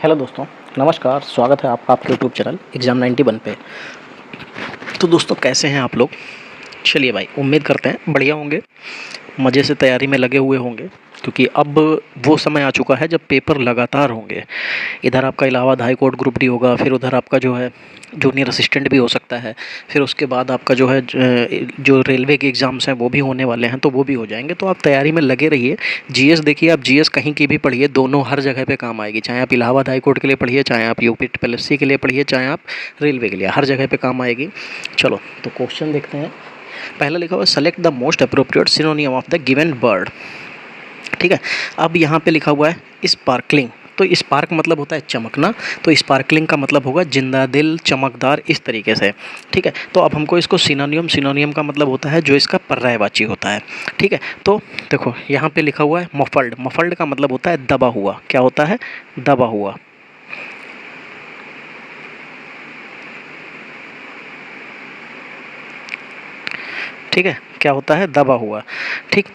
Hello दोस्तों, नमस्कार। स्वागत है आपका आपके यूट्यूब चैनल एग्ज़ाम 91 पे। तो दोस्तों, कैसे हैं आप लोग? चलिए भाई, उम्मीद करते हैं बढ़िया होंगे, मज़े से तैयारी में लगे हुए होंगे, क्योंकि अब वो समय आ चुका है जब पेपर लगातार होंगे। इधर आपका Allahabad high court group D होगा, फिर उधर आपका जो है जूनियर असिस्टेंट भी हो सकता है, फिर उसके बाद आपका जो है जो रेलवे के एग्ज़ाम्स हैं वो भी होने वाले हैं, तो वो भी हो जाएंगे। तो आप तैयारी में लगे रहिए। जीएस देखिए, आप जीएस कहीं की भी पढ़िए, दोनों हर जगह पे काम आएगी। चाहे आप इलाहाबाद हाई कोर्ट के लिए पढ़िए, चाहे आप यूपी पीएससी के लिए पढ़िए, चाहे आप रेलवे के लिए, हर जगह पे काम आएगी। चलो तो क्वेश्चन देखते हैं। पहला लिखा हुआ select the most appropriate synonym of the given word. ठीक है, अब यहाँ पे लिखा हुआ है स्पार्कलिंग। तो स्पार्क मतलब होता है चमकना, तो स्पार्कलिंग का मतलब होगा जिंदा दिल, चमकदार, इस तरीके से। ठीक है, तो अब हमको इसको सिनोनियम का मतलब होता है जो इसका पर्यायवाची होता है। ठीक है, तो देखो यहाँ पे लिखा हुआ है मफल्ड। मफल्ड का मतलब होता है दबा हुआ। क्या होता है? दबा हुआ। ठीक है, क्या होता है? दबा हुआ। ठीक,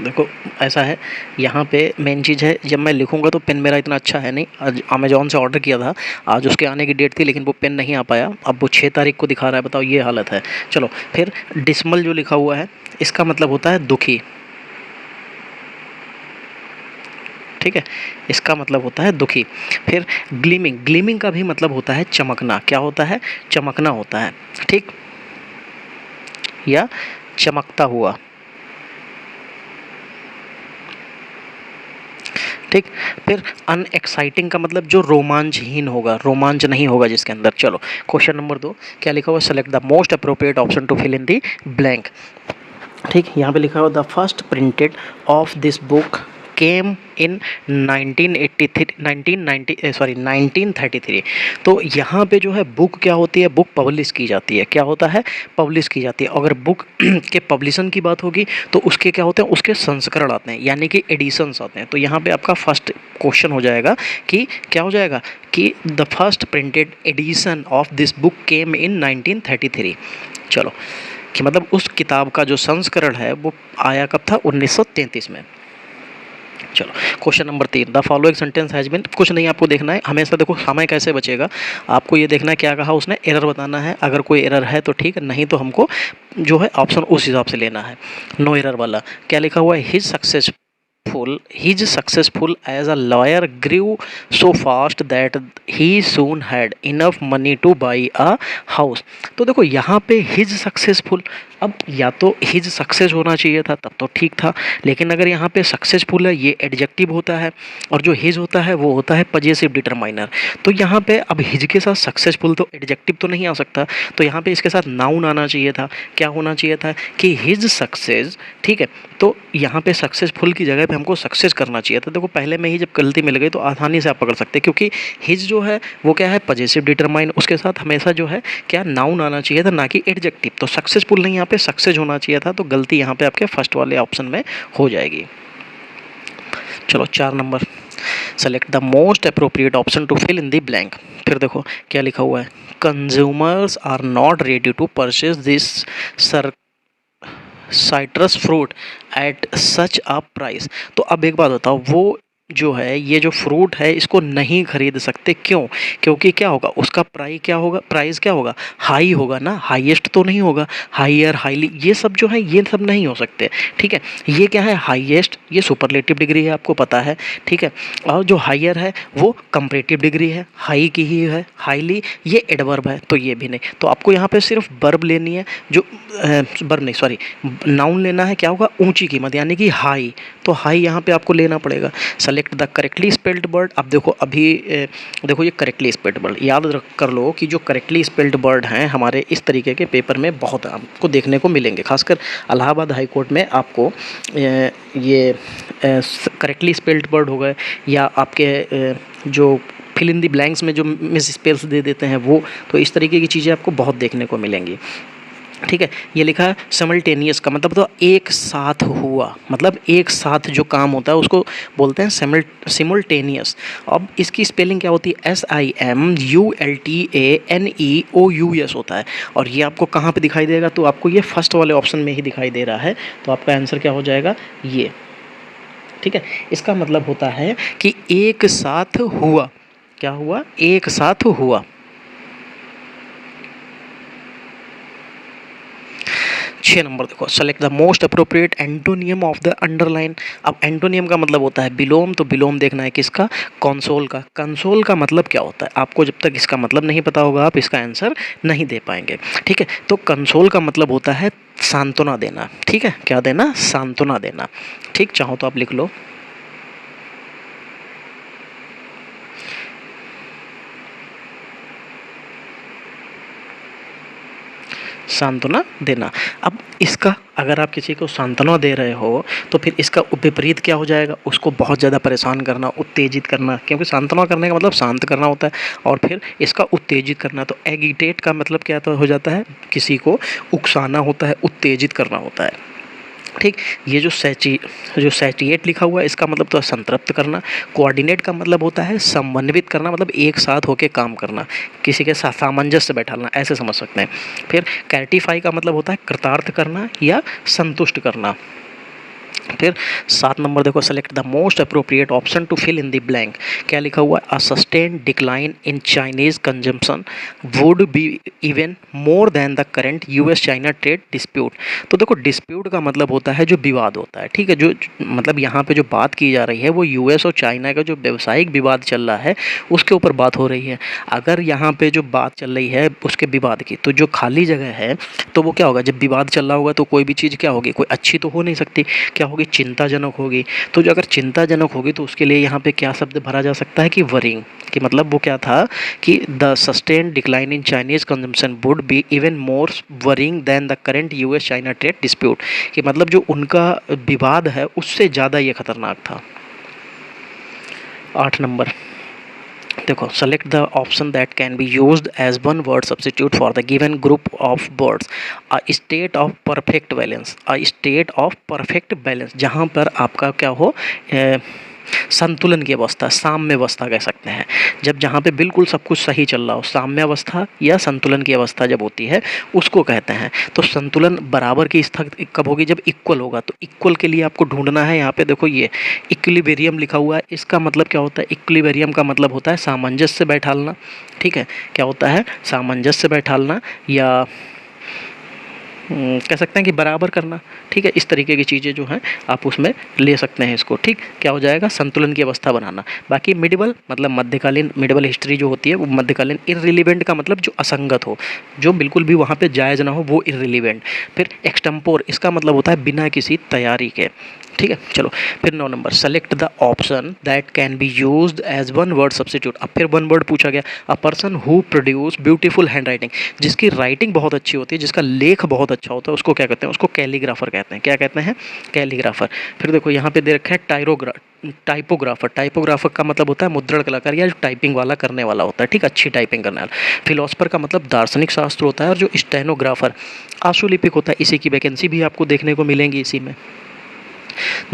देखो ऐसा है, यहाँ पे मेन चीज़ है, जब मैं लिखूँगा तो पेन मेरा इतना अच्छा है नहीं। आज अमेज़ॉन से ऑर्डर किया था, आज उसके आने की डेट थी, लेकिन वो पेन नहीं आ पाया। अब वो 6 तारीख को दिखा रहा है, बताओ, ये हालत है। चलो फिर डिसमल जो लिखा हुआ है, इसका मतलब होता है दुखी। ठीक है, इसका मतलब होता है दुखी। फिर ग्लीमिंग, ग्लीमिंग का भी मतलब होता है चमकना। क्या होता है? चमकना होता है। ठीक, या चमकता हुआ। ठीक, फिर अनएक्साइटिंग का मतलब जो रोमांचहीन होगा, रोमांच नहीं होगा जिसके अंदर। चलो क्वेश्चन नंबर 2 क्या लिखा हुआ? Select the most appropriate option to fill in the blank. ठीक, यहाँ पे लिखा हुआ the first printed of this book came in 1933। तो यहाँ पे जो है बुक क्या होती है? बुक पब्लिश की जाती है। क्या होता है? पब्लिश की जाती है। अगर बुक के पब्लिशन की बात होगी तो उसके क्या होते हैं? उसके संस्करण आते हैं, यानी कि एडिशंस आते हैं। तो यहाँ पे आपका फर्स्ट क्वेश्चन हो जाएगा कि क्या हो जाएगा कि the first printed edition of this book came in 1933। चलो, कि मतलब उस किताब का जो संस्करण है वो आया कब था? 1933 में। चलो question number 3 the following sentence has been. कुछ नहीं आपको देखना है, हमेशा देखो समय कैसे बचेगा, आपको ये देखना है क्या कहा उसने, एरर बताना है। अगर कोई एरर है तो ठीक, नहीं तो हमको जो है ऑप्शन उस हिसाब से लेना है, नो एरर वाला। क्या लिखा हुआ है? his successful as a lawyer grew so fast that he soon had enough money to buy a house। तो देखो यहाँ पे his successful, अब या तो his सक्सेस होना चाहिए था, तब तो ठीक था, लेकिन अगर यहाँ पे सक्सेसफुल है, ये एडजेक्टिव होता है, और जो his होता है वो होता है पजेसिव डिटरमाइनर। तो यहाँ पे अब his के साथ सक्सेसफुल तो एडजेक्टिव तो नहीं आ सकता, तो यहाँ पे इसके साथ नाउन आना चाहिए था। क्या होना चाहिए था? कि his सक्सेस। ठीक है, तो यहाँ पे सक्सेसफुल की जगह पे हमको सक्सेस करना चाहिए था। देखो पहले में ही जब गलती मिल गई तो आसानी से आप पकड़ सकते हैं, क्योंकि हिज जो है वो क्या है? पजेसिव डिटरमाइन, उसके साथ हमेशा जो है क्या? नाउन आना चाहिए था, ना कि एडजेक्टिव। तो सक्सेसफुल नहीं, यहाँ पे सक्सेस होना चाहिए था, तो गलती यहाँ पे आपके फर्स्ट वाले ऑप्शन में हो जाएगी। चलो 4 number select the most appropriate option to fill in the blank. फिर देखो क्या लिखा हुआ है, consumers are not ready to purchase this citrus fruit at such a price. तो अब एक बात बताओ, वो जो है ये जो फ्रूट है इसको नहीं खरीद सकते। क्यों? क्योंकि क्या होगा? उसका प्राइस क्या होगा? प्राइस क्या होगा? हाई होगा ना, हाईएस्ट तो नहीं होगा। हायर, हाईली, ये सब जो है ये सब नहीं हो सकते। ठीक है, ये क्या है? हाईएस्ट, ये सुपरलेटिव डिग्री है, आपको पता है। ठीक है, और जो हायर है वो कंपैरेटिव डिग्री है, हाई की ही है। हाईली ये एडवर्ब है, तो ये भी नहीं। तो आपको यहाँ पे सिर्फ वर्ब लेनी है, जो वर्ब नहीं, सॉरी, नाउन लेना है। क्या होगा? ऊंची कीमत, यानी कि हाई। तो हाई यहाँ पे आपको लेना पड़ेगा। Select the correctly spelled word. अब देखो अभी देखो ये करेक्टली स्पेल्ड वर्ड याद कर लो कि जो करेक्टली स्पेल्ड वर्ड हैं हमारे इस तरीके के पेपर में बहुत आपको देखने को मिलेंगे, खासकर इलाहाबाद हाई कोर्ट में आपको ये करेक्टली स्पेल्ड वर्ड हो गए, या आपके जो फिल इन दी ब्लैंक्स में जो मिस स्पेल्स दे देते हैं वो, तो इस तरीके की चीज़ें आपको बहुत देखने को मिलेंगी। ठीक है, ये लिखा है सिमल्टेनियस का मतलब तो एक साथ हुआ, मतलब एक साथ जो काम होता है उसको बोलते हैं सिमल्टेनियस। अब इसकी स्पेलिंग क्या होती है? SIMULTANEOUS होता है। और ये आपको कहाँ पे दिखाई देगा? तो आपको ये फर्स्ट वाले ऑप्शन में ही दिखाई दे रहा है। तो आपका आंसर क्या हो जाएगा? ये ठीक है, इसका मतलब होता है कि एक साथ हुआ, क्या हुआ, एक साथ हुआ। 6 नंबर देखो, select the most appropriate antonym of the underline. अब एंटोनियम का मतलब होता है बिलोम, तो बिलोम देखना है किसका, कंसोल का। कंसोल का मतलब क्या होता है, आपको जब तक इसका मतलब नहीं पता होगा आप इसका आंसर नहीं दे पाएंगे। ठीक है, तो कंसोल का मतलब होता है सांत्वना देना। ठीक है, क्या देना, सांत्वना देना। ठीक, चाहो तो आप लिख लो, सांत्वना देना। अब इसका अगर आप किसी को सांत्वना दे रहे हो तो फिर इसका विपरीत क्या हो जाएगा, उसको बहुत ज़्यादा परेशान करना, उत्तेजित करना, क्योंकि सांत्वना करने का मतलब शांत करना होता है, और फिर इसका उत्तेजित करना। तो एगिटेट का मतलब क्या तो हो जाता है, किसी को उकसाना होता है, उत्तेजित करना होता है। ठीक, ये जो सैटिएट लिखा हुआ है इसका मतलब तो संतृप्त करना। कोऑर्डिनेट का मतलब होता है समन्वित करना, मतलब एक साथ होकर काम करना, किसी के साथ सामंजस्य बैठाना, ऐसे समझ सकते हैं। फिर कैटिफाई का मतलब होता है कृतार्थ करना या संतुष्ट करना। फिर 7 नंबर देखो, select the most appropriate option to fill in the blank. क्या लिखा हुआ है, a sustained decline in Chinese consumption would be even more than the current US China trade dispute. तो देखो, डिस्प्यूट का मतलब होता है जो विवाद होता है। ठीक है, जो मतलब यहाँ पे जो बात की जा रही है वो यूएस और चाइना का जो व्यावसायिक विवाद चल रहा है उसके ऊपर बात हो रही है। अगर यहाँ पे जो बात चल रही है उसके विवाद की, तो जो खाली जगह है तो वो क्या होगा, जब विवाद चल रहा होगा तो कोई भी चीज़ क्या होगी, कोई अच्छी तो हो नहीं सकती, क्या होगी, चिंताजनक होगी। तो जो अगर चिंताजनक होगी तो उसके लिए यहाँ पे क्या शब्द भरा जा सकता है कि वरिंग, कि मतलब वो क्या था कि the sustain decline in Chinese consumption would be even more worrying than the current US China trade dispute, कि मतलब जो उनका विवाद है उससे ज़्यादा ये खतरनाक था। 8 नंबर देखो, select the option that can be used as one word substitute for the given group of words. A state of perfect balance, a state of perfect balance, जहाँ पर आपका क्या हो, संतुलन की अवस्था, साम्य अवस्था कह सकते हैं। जब जहाँ पे बिल्कुल सब कुछ सही चल रहा हो, साम्य अवस्था या संतुलन की अवस्था जब होती है उसको कहते हैं। तो संतुलन बराबर की स्थिति कब होगी, जब इक्वल होगा। तो इक्वल के लिए आपको ढूंढना है, यहाँ पे देखो ये इक्विलिब्रियम लिखा हुआ है, इसका मतलब क्या होता है, इक्विलिब्रियम का मतलब होता है सामंजस्य बैठालना। ठीक है, क्या होता है, सामंजस्य बैठालना, या कह सकते हैं कि बराबर करना। ठीक है, इस तरीके की चीज़ें जो हैं आप उसमें ले सकते हैं इसको। ठीक, क्या हो जाएगा, संतुलन की अवस्था बनाना। बाकी मिडिवल मतलब मध्यकालीन, मिडिवल हिस्ट्री जो होती है वो मध्यकालीन। इररिलेवेंट का मतलब जो असंगत हो, जो बिल्कुल भी वहाँ पे जायज़ ना हो, वो इररिलेवेंट। फिर एक्सटेम्पोर, इसका मतलब होता है बिना किसी तैयारी के। ठीक है, चलो फिर 9 number, select the option that can be used as one word substitute. अब फिर वन वर्ड पूछा गया, a person who produce beautiful handwriting, जिसकी राइटिंग बहुत अच्छी होती है, जिसका लेख बहुत अच्छा होता है, उसको क्या कहते हैं, उसको कैलीग्राफर कहते हैं। क्या कहते हैं, कैलीग्राफर। फिर देखो यहाँ पे दे रखा है टाइपोग्राफर। टाइपोग्राफर का मतलब होता है मुद्रण कलाकार, या जो टाइपिंग वाला करने वाला होता है। ठीक, अच्छी टाइपिंग करने वाला। फिलोसफर का मतलब दार्शनिक शास्त्र होता है, और जो स्टेनोग्राफर आशुलिपिक होता है, इसी की वैकेंसी भी आपको देखने को मिलेंगी इसी में।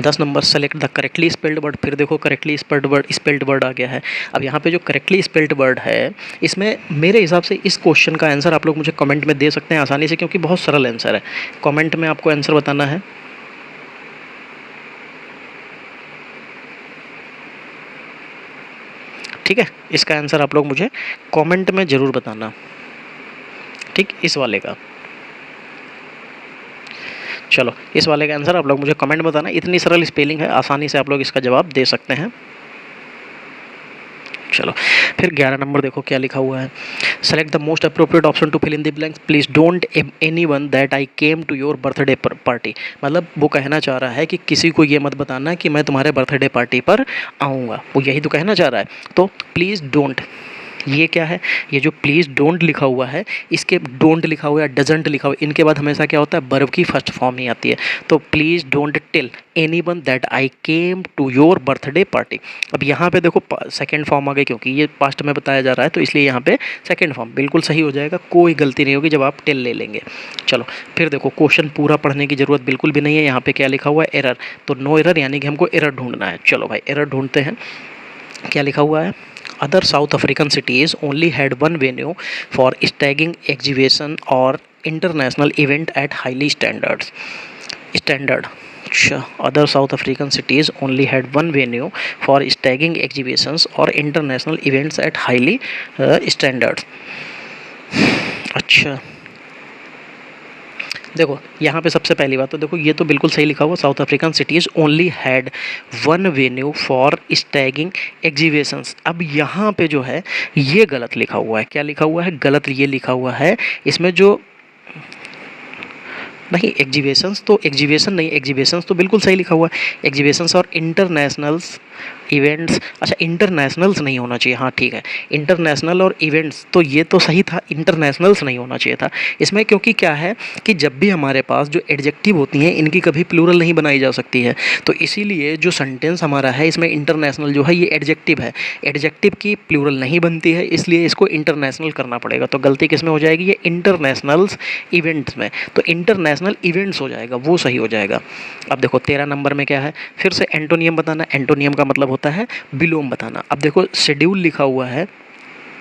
10 number, select the correctly spelled word. फिर देखो करेक्टली स्पेल्ड वर्ड आ गया है। अब यहाँ पे जो करेक्टली स्पेल्ड वर्ड है, इसमें मेरे हिसाब से इस क्वेश्चन का आंसर आप लोग मुझे कमेंट में दे सकते हैं आसानी से, क्योंकि बहुत सरल आंसर है। कमेंट में आपको आंसर बताना है। ठीक है, इसका आंसर आप लोग मुझे कमेंट में ज़रूर बताना। ठीक, इस वाले का, चलो इस वाले का आंसर आप लोग मुझे कमेंट में बताना। इतनी सरल स्पेलिंग है, आसानी से आप लोग इसका जवाब दे सकते हैं। चलो फिर 11 नंबर देखो क्या लिखा हुआ है, select the most appropriate option to fill in the blanks. Please don't anyone that I came to your birthday party. मतलब वो कहना चाह रहा है कि किसी को ये मत बताना कि मैं तुम्हारे बर्थडे पार्टी पर आऊँगा, वो यही तो कहना चाह रहा है। तो प्लीज़ डोंट, ये क्या है, ये जो प्लीज़ डोंट लिखा हुआ है, इसके डोंट लिखा हुआ है, डजंट लिखा हुआ है, इनके बाद हमेशा क्या होता है, वर्ब की फर्स्ट फॉर्म ही आती है। तो please don't tell anyone that I came to your birthday party. अब यहाँ पे देखो सेकंड फॉर्म आ गई, क्योंकि ये पास्ट में बताया जा रहा है तो इसलिए यहाँ पे सेकंड फॉर्म बिल्कुल सही हो जाएगा, कोई गलती नहीं होगी जब आप टेल ले लेंगे। चलो फिर देखो, क्वेश्चन पूरा पढ़ने की ज़रूरत बिल्कुल भी नहीं है। यहाँ पे क्या लिखा हुआ है, एरर। तो नो एरर, यानी कि हमको एरर ढूंढना है। चलो भाई एरर ढूंढते हैं। क्या लिखा हुआ है, other South African cities only had one venue for staging exhibition और international event at highly standard. अच्छा, other South African cities only had one venue for staging exhibitions और international events at highly standards. अच्छा, देखो यहाँ पे सबसे पहली बात तो देखो ये तो बिल्कुल सही लिखा हुआ, South African cities only had one venue for staging exhibitions. अब यहाँ पे जो है ये गलत लिखा हुआ है। क्या लिखा हुआ है? गलत ये लिखा हुआ है। इसमें जो नहीं, एग्जीबिशंस तो एग्जीबिशन नहीं, एग्जीबिशंस तो बिल्कुल सही लिखा हुआ है। एग्जीबिशंस और इंटरनेशनल्स इवेंट्स, अच्छा इंटरनेशनल्स नहीं होना चाहिए, हाँ ठीक है, इंटरनेशनल और इवेंट्स तो ये तो सही था, इंटरनेशनल्स नहीं होना चाहिए था इसमें। क्योंकि क्या है कि जब भी हमारे पास जो एडजेक्टिव होती हैं इनकी कभी प्लूरल नहीं बनाई जा सकती है, तो इसीलिए जो सेंटेंस हमारा है इसमें इंटरनेशनल जो है ये एडजेक्टिव है, एडजेक्टिव की प्लूरल नहीं बनती है, इसलिए इसको इंटरनेशनल करना पड़ेगा। तो गलती किस में हो जाएगी? ये इंटरनेशनल्स इवेंट्स में, तो इंटरनेशनल इवेंट्स हो जाएगा, वो सही हो जाएगा। अब देखो 13 नंबर में क्या है, फिर से एंटोनियम बताना। एंटोनियम का मतलब होता है विलोम बताना। अब देखो शेड्यूल लिखा हुआ है,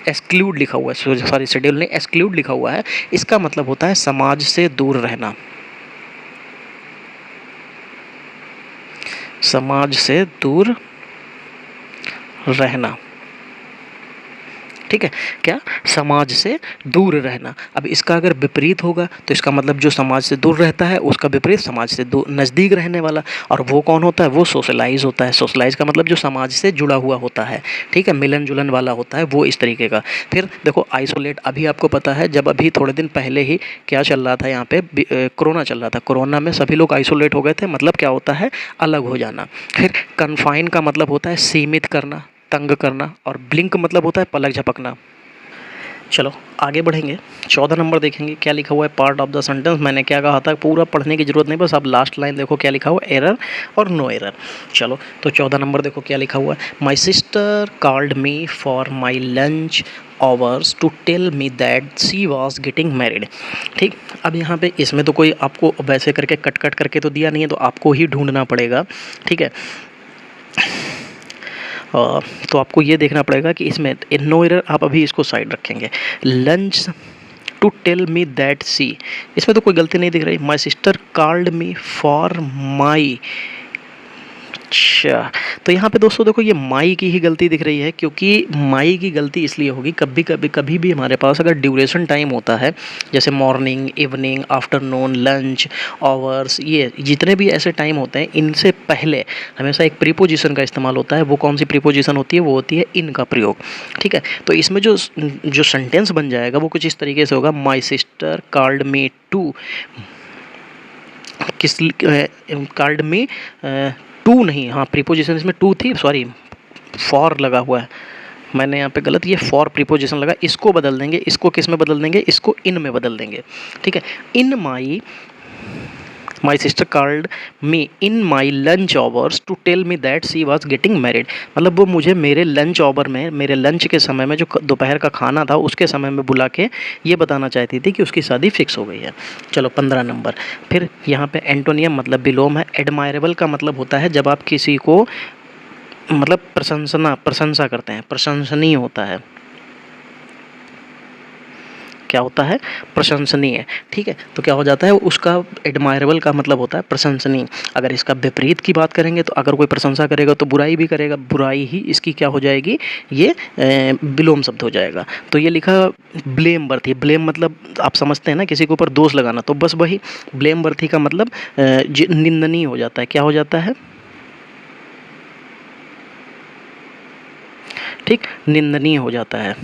एक्सक्लूड लिखा हुआ है, सॉरी शेड्यूल नहीं एक्सक्लूड लिखा हुआ है, इसका मतलब होता है समाज से दूर रहना, समाज से दूर रहना, ठीक है, क्या? समाज से दूर रहना। अब इसका अगर विपरीत होगा तो इसका मतलब जो समाज से दूर रहता है उसका विपरीत समाज से नज़दीक रहने वाला, और वो कौन होता है? वो सोशलाइज होता है। सोशलाइज का मतलब जो समाज से जुड़ा हुआ होता है, ठीक है, मिलन जुलन वाला होता है, वो इस तरीके का। फिर देखो आइसोलेट, अभी आपको पता है जब अभी थोड़े दिन पहले ही क्या चल रहा था यहाँ पे, कोरोना चल रहा था, कोरोना में सभी लोग आइसोलेट हो गए थे, मतलब क्या होता है? अलग हो जाना। फिर कन्फाइन का मतलब होता है सीमित करना, तंग करना, और ब्लिंक मतलब होता है पलक झपकना। चलो आगे बढ़ेंगे, 14 नंबर देखेंगे क्या लिखा हुआ है, पार्ट ऑफ द सेंटेंस। मैंने क्या कहा था, पूरा पढ़ने की जरूरत नहीं, बस आप लास्ट लाइन देखो क्या लिखा हुआ है, एरर और नो एरर। चलो तो 14 नंबर देखो क्या लिखा हुआ है, my sister called me for my lunch hours to tell me that she was getting married. ठीक, अब यहाँ पे इसमें तो कोई आपको वैसे करके कट कट करके तो दिया नहीं है, तो आपको ही ढूंढना पड़ेगा, ठीक है। तो आपको ये देखना पड़ेगा कि इसमें नो एरर, आप अभी इसको साइड रखेंगे। Lunch to tell me that see, इसमें तो कोई गलती नहीं दिख रही। My sister called me for my, अच्छा तो यहाँ पे दोस्तों देखो ये माई की ही गलती दिख रही है, क्योंकि माई की गलती इसलिए होगी कभी भी हमारे पास अगर ड्यूरेशन टाइम होता है, जैसे morning, evening, afternoon, lunch, hours, ये जितने भी ऐसे टाइम होते हैं, इनसे पहले हमेशा एक प्रीपोजिशन का इस्तेमाल होता है। वो कौन सी प्रीपोजिशन होती है? वो होती है इन का प्रयोग, ठीक है। तो इसमें जो सेंटेंस बन जाएगा वो कुछ इस तरीके से होगा, my sister called me to, किस कॉल्ड मी टू नहीं, हाँ प्रीपोजिशन इसमें टू थी, सॉरी फॉर लगा हुआ है, मैंने यहाँ पे गलत, ये फॉर प्रीपोजिशन लगा, इसको बदल देंगे, इसको किस में बदल देंगे? इसको इन में बदल देंगे, ठीक है। In my sister called me in my lunch hours to tell me that she was getting married, मतलब वो मुझे मेरे लंच आवर में, मेरे लंच के समय में, जो दोपहर का खाना था उसके समय में बुला के ये बताना चाहती थी कि उसकी शादी फिक्स हो गई है। चलो 15 नंबर, फिर यहाँ पे एंटोनियम मतलब विलोम है। एडमायरेबल का मतलब होता है जब आप किसी को मतलब प्रशंसा करते हैं, प्रशंसनीय होता है। क्या होता है? प्रशंसनीय, ठीक है। तो क्या हो जाता है, उसका एडमायरेबल का मतलब होता है प्रशंसनीय। अगर इसका विपरीत की बात करेंगे तो अगर कोई प्रशंसा करेगा तो बुराई भी करेगा, बुराई ही इसकी क्या हो जाएगी? ये विलोम शब्द हो जाएगा। तो ये लिखा ब्लेम बर्थी, ब्लेम मतलब आप समझते हैं ना, किसी के ऊपर दोष लगाना, तो बस वही ब्लेम बर्थी का मतलब निंदनीय हो जाता है। क्या हो जाता है? ठीक, निंदनीय हो जाता है।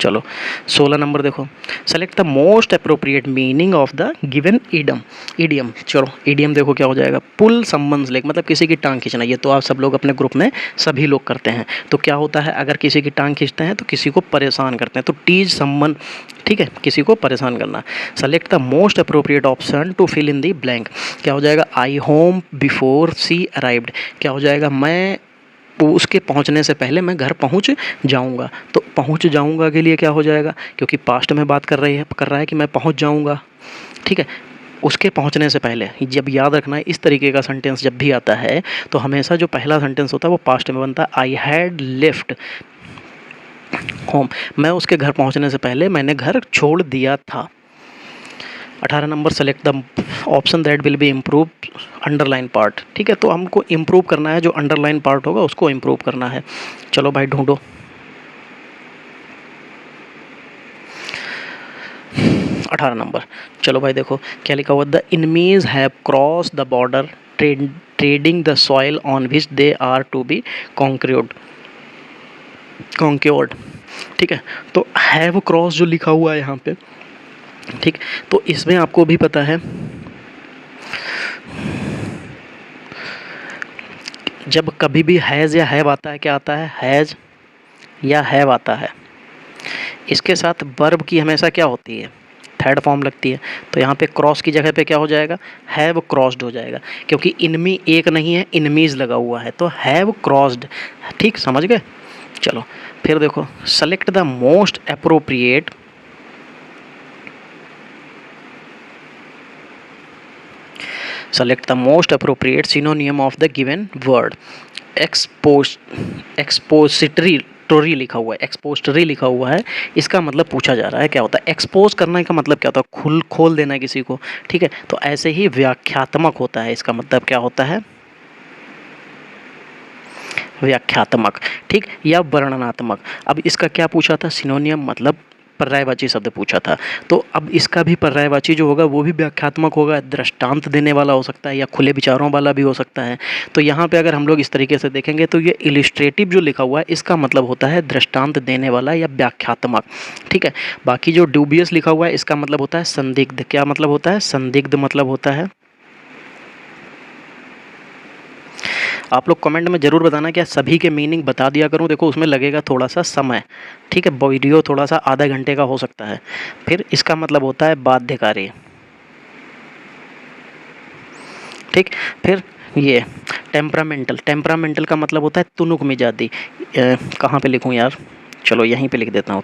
चलो 16 नंबर देखो, select the most appropriate meaning of the given idiom. चलो इडियम देखो क्या हो जाएगा, पुल समवन्स लेग, मतलब किसी की टांग खींचना। ये तो आप सब लोग अपने ग्रुप में सभी लोग करते हैं। तो क्या होता है, अगर किसी की टांग खींचते हैं तो किसी को परेशान करते हैं, तो टीज समवन, ठीक है, किसी को परेशान करना। Select the most appropriate option to fill in the blank. क्या हो जाएगा, I home before she arrived. क्या हो जाएगा, मैं उसके पहुंचने से पहले मैं घर पहुंच जाऊंगा। तो पहुंच जाऊंगा के लिए क्या हो जाएगा, क्योंकि पास्ट में बात कर रहा है कि मैं पहुंच जाऊंगा, ठीक है। उसके पहुंचने से पहले, जब याद रखना है इस तरीके का सेंटेंस जब भी आता है तो हमेशा जो पहला सेंटेंस होता है वो पास्ट में बनता है। आई हैड लेफ्ट होम, मैं उसके घर पहुंचने से पहले मैंने घर छोड़ दिया था। 18 number, select the option that will be improve underline part. ठीक है, तो हमको इम्प्रूव करना है, जो अंडरलाइन पार्ट होगा उसको इम्प्रूव करना है। चलो भाई ढूंढो। 18 नंबर, चलो भाई देखो क्या लिखा हुआ, the enemies have cross the border treading the soil on which they are to be conquered. ठीक है, तो हैव क्रॉस जो लिखा हुआ है यहाँ पे, ठीक, तो इसमें आपको भी पता है जब कभी भी हैज़ या हैव आता है, क्या आता है, हैज़ या हैव आता है, इसके साथ वर्ब की हमेशा क्या होती है, थर्ड फॉर्म लगती है। तो यहाँ पे क्रॉस की जगह पे क्या हो जाएगा, हैव क्रॉस्ड हो जाएगा, क्योंकि इनमी एक नहीं है, इनमीज लगा हुआ है, तो हैव क्रॉस्ड। ठीक, समझ गए। चलो फिर देखो, select the most appropriate सिनोनियम of the given word. Expository लिखा हुआ है, एक्सपोजिटरी लिखा हुआ है, इसका मतलब पूछा जा रहा है क्या होता है। एक्सपोज करने का मतलब क्या होता है, खोल देना है किसी को। ठीक है, तो ऐसे ही व्याख्यात्मक होता है, इसका मतलब क्या होता है, व्याख्यात्मक। ठीक, या वर्णनात्मक। अब इसका क्या पूछा था, सिनोनियम मतलब पर्यायवाची शब्द पूछा था, तो अब इसका भी पर्यायवाची जो होगा वो भी व्याख्यात्मक होगा, दृष्टांत देने वाला हो सकता है या खुले विचारों वाला भी हो सकता है। तो यहाँ पे अगर हम लोग इस तरीके से देखेंगे तो ये इलिस्ट्रेटिव जो लिखा हुआ है इसका मतलब होता है दृष्टांत देने वाला या व्याख्यात्मक। ठीक है, बाकी जो ड्यूबियस लिखा हुआ है इसका मतलब होता है संदिग्ध। क्या मतलब होता है, संदिग्ध मतलब होता है। आप लोग कमेंट में ज़रूर बताना क्या सभी के मीनिंग बता दिया करूं, देखो उसमें लगेगा थोड़ा सा समय। ठीक है, वीडियो थोड़ा सा आधा घंटे का हो सकता है। फिर इसका मतलब होता है बाध्यकारी। ठीक, फिर ये टेम्परामेंटल का मतलब होता है तुनुक मिजाजी। कहाँ पे लिखूं यार, चलो यहीं पे लिख देता हूँ।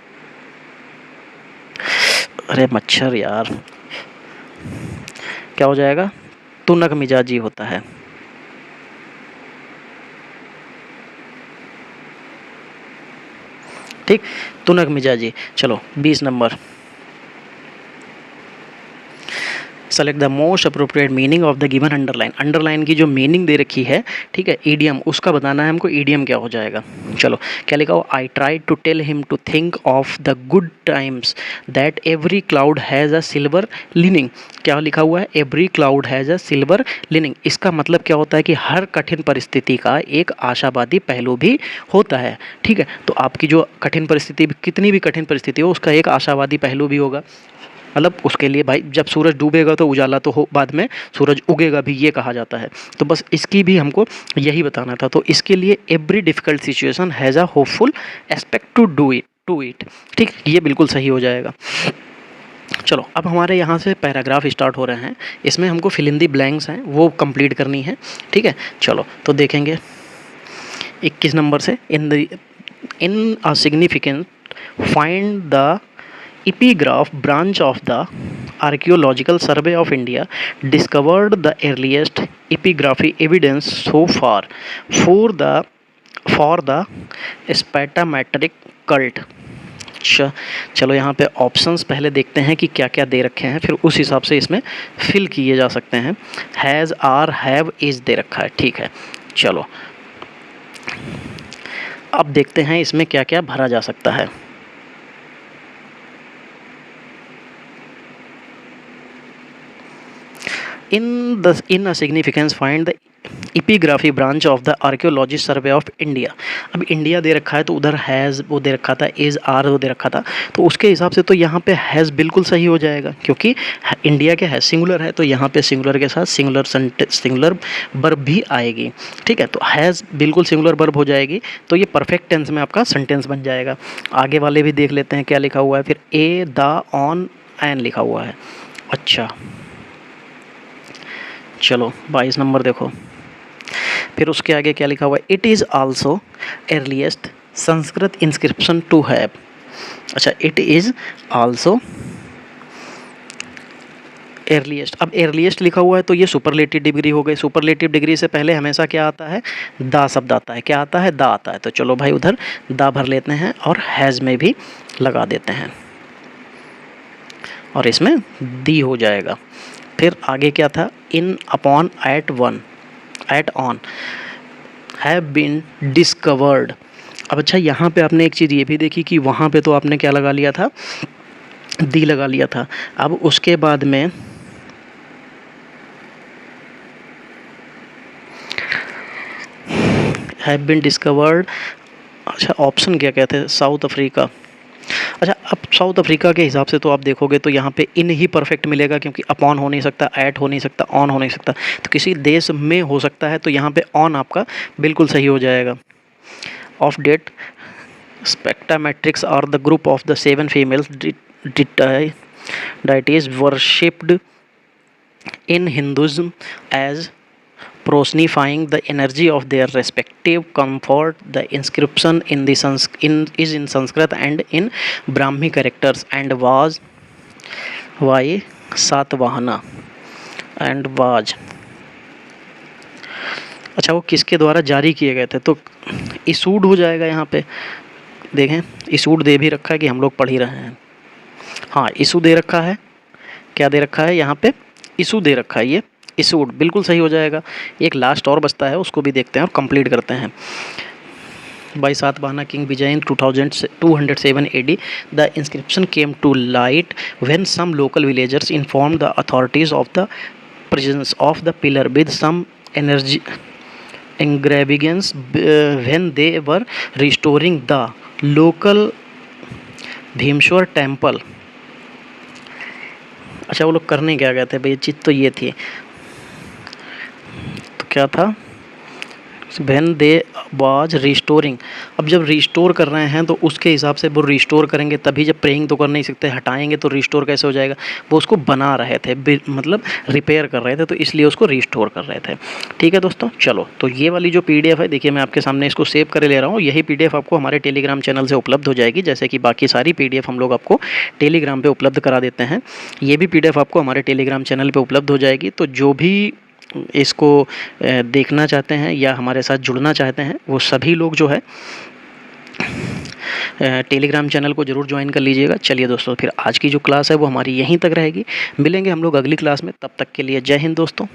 अरे मच्छर यार, क्या हो जाएगा, तुनक मिजाजी होता है। ठीक, तुनक मिजाजी। चलो 20 number, select the most appropriate meaning of the given underline. Underline की जो मीनिंग दे रखी है, ठीक है, ईडियम, उसका बताना है हमको। ईडियम क्या हो जाएगा, चलो क्या लिखा हो, I try to tell him to think of the good times that every cloud has a silver lining. क्या लिखा हुआ है, every cloud has a silver lining. इसका मतलब क्या होता है कि हर कठिन परिस्थिति का एक आशावादी पहलू भी होता है। ठीक है, तो आपकी जो कठिन परिस्थिति, कितनी भी कठिन परिस्थिति हो, उसका एक आशावादी पहलू भी होगा। मतलब उसके लिए भाई जब सूरज डूबेगा तो उजाला तो हो, बाद में सूरज उगेगा भी, ये कहा जाता है। तो बस इसकी भी हमको यही बताना था। तो इसके लिए every difficult situation has a hopeful aspect to it. ठीक, ये बिल्कुल सही हो जाएगा। चलो अब हमारे यहाँ से पैराग्राफ स्टार्ट हो रहे हैं, इसमें हमको फिल इन दी ब्लैंक्स हैं वो कंप्लीट करनी है। ठीक है, चलो तो देखेंगे 21 नंबर से, in a significant find the epigraph branch of the Archaeological Survey of India discovered the earliest epigraphy evidence so far for the Spatametric cult। चलो यहाँ पे ऑप्शंस पहले देखते हैं कि क्या क्या दे रखे हैं, फिर उस हिसाब से इसमें फिल किए जा सकते हैं। हैज़, आर, हैव, इज दे रखा है। ठीक है, चलो अब देखते हैं इसमें क्या क्या भरा जा सकता है। in a significance find the epigraphy branch of the archaeology survey of India। अब इंडिया दे रखा है तो उधर हैज़ वो दे रखा था, इज़, आर वो दे रखा था, तो उसके हिसाब से तो यहाँ पे हैज़ बिल्कुल सही हो जाएगा, क्योंकि इंडिया क्या है, सिंगुलर है, तो यहाँ पे सिंगुलर के साथ सिंगुलर वर्ब भी आएगी। ठीक है, तो हैज़ बिल्कुल सिंगुलर वर्ब हो जाएगी, तो ये परफेक्ट टेंस में आपका सेंटेंस बन जाएगा। आगे वाले भी देख लेते हैं क्या लिखा हुआ है। फिर ए, द, ऑन, एन लिखा हुआ है। अच्छा चलो 22 नंबर देखो, फिर उसके आगे क्या लिखा हुआ है, it is also earliest Sanskrit inscription to have. अच्छा, इट इज़ आल्सो एर्लीस्ट। अब एर्लीस्ट लिखा हुआ है तो ये सुपरलेटिव डिग्री हो गई। सुपरलेटिव डिग्री से पहले हमेशा क्या आता है, दा शब्द आता है। क्या आता है, दा आता है। तो चलो भाई उधर दा भर लेते हैं और हैज़ में भी लगा देते हैं। और इसमें दी हो जाएगा। फिर आगे क्या था, in upon at one at on have been discovered. अब अच्छा यहाँ पे आपने एक चीज़ ये भी देखी कि वहाँ पे तो आपने क्या लगा लिया था, दी लगा लिया था। अब उसके बाद में हैव बीन डिस्कवर्ड, अच्छा ऑप्शन क्या कहते हैं, साउथ अफ्रीका। अच्छा अब साउथ अफ्रीका के हिसाब से तो आप देखोगे तो यहाँ पे इन ही परफेक्ट मिलेगा, क्योंकि अपॉन हो नहीं सकता, एट हो नहीं सकता, ऑन हो नहीं सकता, तो किसी देश में हो सकता है, तो यहाँ पे ऑन आपका बिल्कुल सही हो जाएगा। Of date Saptamatrikas are the group of the 7 females deities worshipped in Hinduism as personifying the energy of their respective comfort. The inscription in the is in Sanskrit and in Brahmi characters and was by Satavahana and was. अच्छा वो किसके द्वारा जारी किए गए थे, तो issued हो जाएगा। यहाँ पे देखें इशूड दे भी रखा है कि हम लोग पढ़ ही रहे हैं। हाँ इशू दे रखा है, क्या दे रखा है यहाँ पे, इशू दे रखा है, ये इशूड बिल्कुल सही हो जाएगा। एक लास्ट और बचता है, उसको भी देखते हैं और कंप्लीट करते हैं। By Satvahana King Vijay in 207 AD, the inscription came to light when some local villagers informed the authorities of the presence of the pillar with some energy engravings when they were restoring the local Bhimeshwar temple. अच्छा वो लोग करने क्या गए थे भाई, चीज़ तो ये थी, तो क्या था, व्हेन दे वाज रिस्टोरिंग। अब जब रिस्टोर कर रहे हैं तो उसके हिसाब से वो रिस्टोर करेंगे, तभी जब प्रेइंग तो कर नहीं सकते, हटाएंगे तो रिस्टोर कैसे हो जाएगा। वो उसको बना रहे थे, मतलब रिपेयर कर रहे थे, तो इसलिए उसको रिस्टोर कर रहे थे। ठीक है दोस्तों, चलो तो ये वाली जो PDF है, देखिए मैं आपके सामने इसको सेव कर ले रहा हूँ। यही PDF आपको हमारे टेलीग्राम चैनल से उपलब्ध हो जाएगी, जैसे कि बाकी सारी PDF हम लोग आपको टेलीग्राम पर उपलब्ध करा देते हैं। ये भी PDF आपको हमारे टेलीग्राम चैनल पर उपलब्ध हो जाएगी। तो जो भी इसको देखना चाहते हैं या हमारे साथ जुड़ना चाहते हैं, वो सभी लोग जो है टेलीग्राम चैनल को ज़रूर ज्वाइन कर लीजिएगा। चलिए दोस्तों, फिर आज की जो क्लास है वो हमारी यहीं तक रहेगी। मिलेंगे हम लोग अगली क्लास में, तब तक के लिए जय हिंद दोस्तों।